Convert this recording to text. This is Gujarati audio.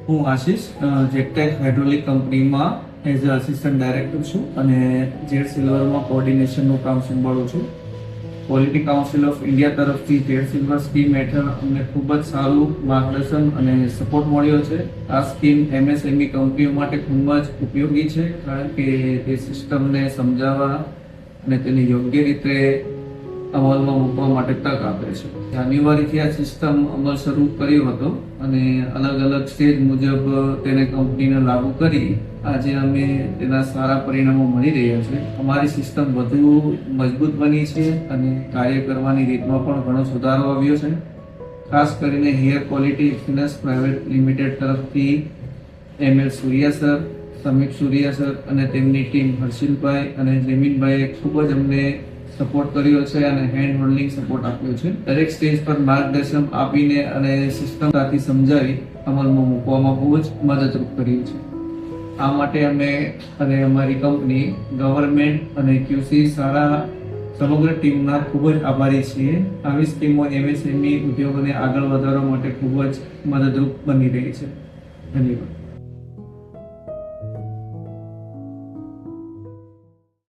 હું આશીષ જેકટેક હાઇડ્રોલિક કંપનીમાં એઝ અ આસિસ્ટન્ટ ડાયરેક્ટર છું અને જેડ સિલ્વરમાં કોઓર્ડિનેશનનું કામ સંભાળું છું. ક્વોલિટી કાઉન્સિલ ઓફ ઇન્ડિયા તરફથી જેડ સિલ્વર સ્કીમ હેઠળ અમને ખૂબ જ સારું માર્ગદર્શન અને સપોર્ટ મળ્યો છે. આ સ્કીમ એમએસએમઈ કંપનીઓ માટે ખૂબ જ ઉપયોગી છે, કારણ કે તે સિસ્ટમને સમજાવવા અને તેને યોગ્ય રીતે અમલમાં મૂકવા માટે તક આપે છે. જાન્યુઆરીથી આ સિસ્ટમ અમલ શરૂ કર્યો હતો અને અલગ અલગ સ્ટેજ મુજબ તેને કંપનીને લાગુ કરી આજે અમે તેના સારા પરિણામો મળી રહ્યા છે. અમારી સિસ્ટમ વધુ મજબૂત બની છે અને કાર્ય કરવાની રીતમાં પણ ઘણો સુધારો આવ્યો છે. ખાસ કરીને હેર ક્વોલિટી ફિનસ પ્રાઇવેટ લિમિટેડ તરફથી એમએલ સૂર્યા સર, સમીપ સૂર્યા સર અને તેમની ટીમ હર્ષિલભાઈ અને જમીનભાઈએ ખૂબ જ અમને સપોર્ટ કર્યો છે અને હેન્ડ હોલ્ડિંગ સપોર્ટ આપ્યો છે. દરેક સ્ટેજ પર માર્ગદર્શન આપીને અને સિસ્ટમથી સમજાવી અમલમાં મૂકવામાં ખૂબ જ મદદરૂપ કર્યું છે. આ માટે અમે અને અમારી કંપની ગવર્મેન્ટ અને ક્યુસી સારા સમગ્ર ટીમના ખૂબ જ આભારી છીએ. આવી સ્કીમો એમએસએમઈ ઉદ્યોગોને આગળ વધારવા માટે ખૂબ જ મદદરૂપ બની રહી છે. ધન્યવાદ.